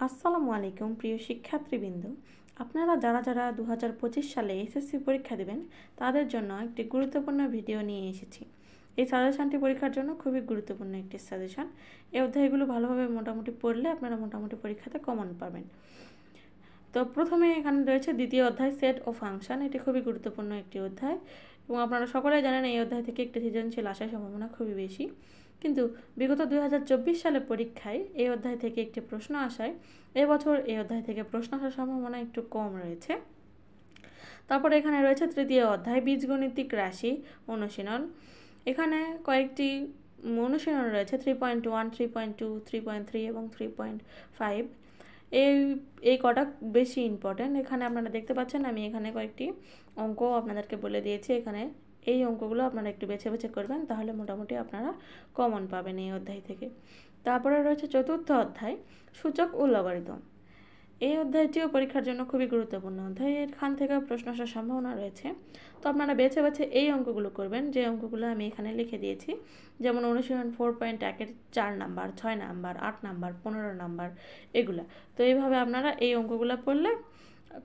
আসসালামু আলাইকুম প্রিয় শিক্ষার্থীবৃন্দ, আপনারা যারা 2025 সালে এসএসসি পরীক্ষা দেবেন তাদের জন্য একটি গুরুত্বপূর্ণ ভিডিও নিয়ে এসেছি। এই সাজেশনটি পরীক্ষার জন্য খুবই গুরুত্বপূর্ণ একটি সাজেশন। এই অধ্যায়গুলো ভালোভাবে মোটামুটি পড়লে আপনারা মোটামুটি পরীক্ষাতে কমন পাবেন। তো প্রথমে এখানে রয়েছে দ্বিতীয় অধ্যায় সেট ও ফাংশন। এটি খুবই গুরুত্বপূর্ণ একটি অধ্যায় এবং আপনারা সকলেই জানেন এই অধ্যায় থেকে একটি সৃজনশীল আসার সম্ভাবনা খুবই বেশি। কিন্তু বিগত 2024 সালে পরীক্ষায় এই অধ্যায় থেকে একটি প্রশ্ন আসায় এবছর এই অধ্যায় থেকে প্রশ্ন আসার সম্ভাবনা একটু কম রয়েছে। তারপরে এখানে রয়েছে তৃতীয় অধ্যায় বীজগণিতিক রাশি অনুশীলন। এখানে কয়েকটি অনুশীলন রয়েছে 3.1, 3.2, 3.3 এবং 3.5। এই কটা বেশি ইম্পর্টেন্ট। এখানে আপনারা দেখতে পাচ্ছেন আমি এখানে কয়েকটি অঙ্ক আপনাদেরকে বলে দিয়েছি। এখানে এই অঙ্কগুলো আপনারা একটু বেছে বেছে করবেন, তাহলে মোটামুটি আপনারা কমন পাবেন এই অধ্যায় থেকে। তারপরে রয়েছে চতুর্থ অধ্যায় সূচক ও লগারিদম। এই অধ্যায়টিও পরীক্ষার জন্য খুবই গুরুত্বপূর্ণ অধ্যায়। এখান থেকে প্রশ্ন আসার সম্ভাবনা রয়েছে। তো আপনারা বেছে বেছে এই অঙ্কগুলো করবেন, যে অঙ্কগুলো আমি এখানে লিখে দিয়েছি। যেমন অনুশীলন 4.1-এর 4 নাম্বার, 6 নাম্বার, 8 নাম্বার, 15 নাম্বার, এগুলা। তো এইভাবে আপনারা এই অঙ্কগুলো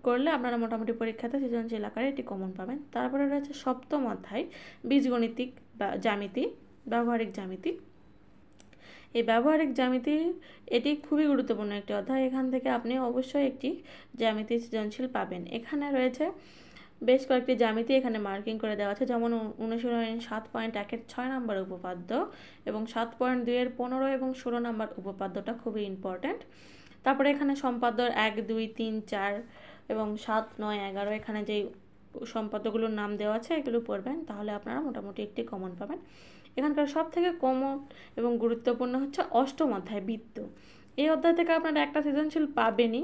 করলে আপনারা মোটামুটি পরীক্ষাতে সৃজনশীল আকারে এটি কমন পাবেন। তারপরে রয়েছে সপ্তম অধ্যায় বীজগণিতিক বা জ্যামিতি, ব্যবহারিক জ্যামিতি। এই ব্যবহারিক জ্যামিতি এটি খুবই গুরুত্বপূর্ণ একটি অধ্যায়। এখান থেকে আপনি অবশ্যই একটি জ্যামিতি সৃজনশীল পাবেন। এখানে রয়েছে বেশ কয়েকটি জ্যামিতি এখানে মার্কিং করে দেওয়া আছে, যেমন অনুশীলন 7.1-এর 6 নম্বর উপপাদ্য এবং 7.2-এর 15 এবং 16 নম্বর উপপাদ্যটা খুবই ইম্পর্ট্যান্ট। তারপরে এখানে সম্পাদ্যর 1, 2, 3, 4 এবং 7, 9, 11 এখানে যেই সম্পাদ্যগুলোর নাম দেওয়া আছে এগুলো পড়বেন, তাহলে আপনারা মোটামুটি একটি কমন পাবেন। এখানকার সব থেকে কমন এবং গুরুত্বপূর্ণ হচ্ছে অষ্টম অধ্যায় বৃত্ত। এই অধ্যায় থেকে আপনারা একটা সৃজনশীল পাবেনই,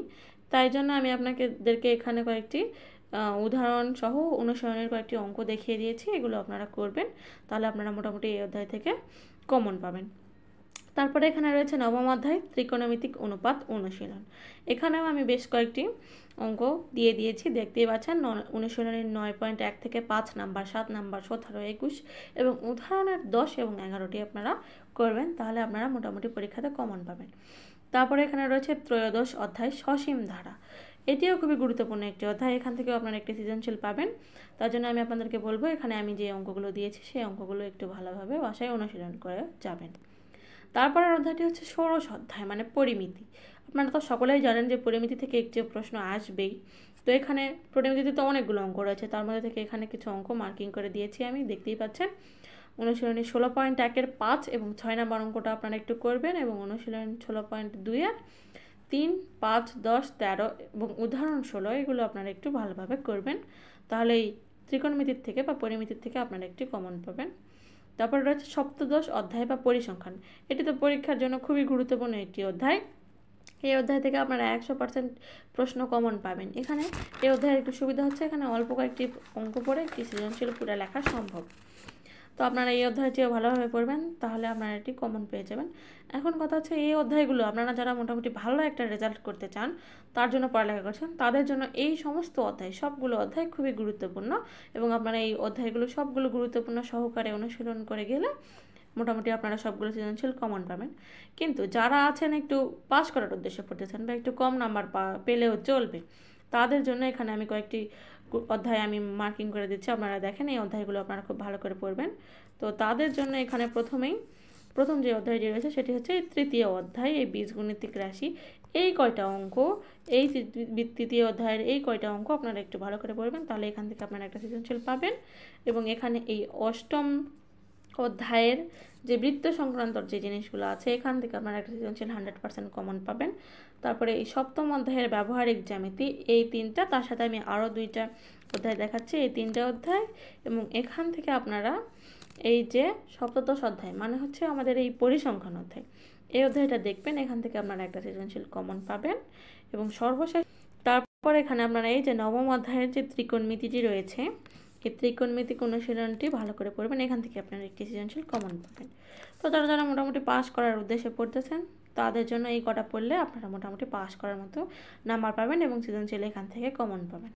তাই জন্য আমি আপনাদেরকে এখানে কয়েকটি উদাহরণ সহ অনুশীলনের কয়েকটি অঙ্ক দেখিয়ে দিয়েছি। এগুলো আপনারা করবেন, তাহলে আপনারা মোটামুটি এই অধ্যায় থেকে কমন পাবেন। তারপরে এখানে রয়েছে নবম অধ্যায় ত্রিকোণমিতিক অনুপাত অনুশীলন। এখানেও আমি বেশ কয়েকটি অঙ্ক দিয়ে দিয়েছি, দেখতেই পাচ্ছেন। অনুশীলনের 9.1 থেকে 5 নাম্বার, 7 নাম্বার, 17, 21 এবং উদাহরণের 10 এবং 11টি আপনারা করবেন, তাহলে আপনারা মোটামুটি পরীক্ষাতে কমন পাবেন। তারপরে এখানে রয়েছে ত্রয়োদশ অধ্যায় সসীম ধারা। এটিও খুবই গুরুত্বপূর্ণ একটি অধ্যায়। এখান থেকেও আপনারা একটি সৃজনশীল পাবেন। তার জন্য আমি আপনাদেরকে বলবো এখানে আমি যে অঙ্কগুলো দিয়েছি সেই অঙ্কগুলো একটু ভালোভাবে বাসায় অনুশীলন করে যাবেন। তারপরের অধ্যায়টি হচ্ছে ষোড়শ অধ্যায়, মানে পরিমিতি। আপনারা তো সকলেই জানেন যে পরিমিতি থেকে একটি প্রশ্ন আসবেই। তো এখানে পরিমিতিতে তো অনেকগুলো অঙ্ক রয়েছে, তার মধ্যে থেকে এখানে কিছু অঙ্ক মার্কিং করে দিয়েছি আমি, দেখতেই পাচ্ছেন। অনুশীলনী 16.1-এর 5 এবং 6 নম্বর অঙ্কটা আপনারা একটু করবেন এবং অনুশীলনী 16.2-এর 3, 5, 10, 13 এবং উদাহরণ 16 এগুলো আপনারা একটু ভালোভাবে করবেন, তাহলে এই ত্রিকোণমিতির থেকে বা পরিমিতির থেকে আপনারা একটি কমন পাবেন। তারপরে রয়েছে সপ্তদশ অধ্যায় বা পরিসংখ্যান। এটি তো পরীক্ষার জন্য খুবই গুরুত্বপূর্ণ একটি অধ্যায়। এই অধ্যায় থেকে আপনারা 100% প্রশ্ন কমন পাবেন। এখানে এই অধ্যায়ের একটু সুবিধা হচ্ছে এখানে অল্প কয়েকটি অঙ্ক পড়ে একটি সৃজনশীল পুরো লেখা সম্ভব। তো আপনারা এই অধ্যায়টিও ভালোভাবে পড়বেন, তাহলে আপনারা এটি কমন পেয়ে যাবেন। এখন কথা হচ্ছে এই অধ্যায়গুলো আপনারা যারা মোটামুটি ভালো একটা রেজাল্ট করতে চান, তার জন্য পড়ালেখা করছেন, তাদের জন্য এই সমস্ত অধ্যায়, সবগুলো অধ্যায় খুবই গুরুত্বপূর্ণ এবং আপনারা এই অধ্যায়গুলো সবগুলো গুরুত্বপূর্ণ সহকারে অনুশীলন করে গেলে মোটামুটি আপনারা সবগুলো সৃজনশীল কমন পাবেন। কিন্তু যারা আছেন একটু পাস করার উদ্দেশ্যে পড়তেছেন বা একটু কম নাম্বার পেলেও চলবে, তাদের জন্য এখানে আমি কয়েকটি অধ্যায় আমি মার্কিং করে দিচ্ছি। আপনারা দেখেন এই অধ্যায়গুলো আপনারা খুব ভালো করে পড়বেন। তো তাদের জন্য এখানে প্রথম যে অধ্যায়টি রয়েছে সেটি হচ্ছে তৃতীয় অধ্যায় এই বীজগণিতিক রাশি। এই কয়টা অঙ্ক, এই তৃতীয় অধ্যায়ের এই কয়টা অঙ্ক আপনারা একটু ভালো করে পড়বেন, তাহলে এখান থেকে আপনারা একটা সৃজনশীল পাবেন। এবং এখানে এই অষ্টম অধ্যায়ের যে বৃত্ত সংক্রান্ত যে জিনিসগুলো আছে এখান থেকে আপনারা একটা সৃজনশীল 100% কমন পাবেন। তারপরে এই সপ্তম অধ্যায়ের ব্যবহারিক জ্যামিতি, এই 3টা, তার সাথে আমি আরও 2টা অধ্যায় দেখাচ্ছি, এই 3টা অধ্যায়। এবং এখান থেকে আপনারা এই যে সপ্তদশ অধ্যায় মানে হচ্ছে আমাদের এই পরিসংখ্যান অধ্যায়, এই অধ্যায়টা দেখবেন, এখান থেকে আপনারা একটা সৃজনশীল কমন পাবেন। এবং সর্বশেষ তারপর এখানে আপনারা এই যে নবম অধ্যায়ের যে ত্রিকোণমিতিটি রয়েছে, এই ত্রিকোণমিতিক অনুশীলনটি ভালো করে পড়বেন, এখান থেকে আপনারা একটি সৃজনশীল কমন পাবেন। তো যারা মোটামুটি পাস করার উদ্দেশ্যে পড়তেছেন, তাদের জন্য এই কটা পড়লে আপনারা মোটামুটি পাস করার মতো নাম্বার পাবেন এবং সৃজনশীল এখান থেকে কমন পাবেন।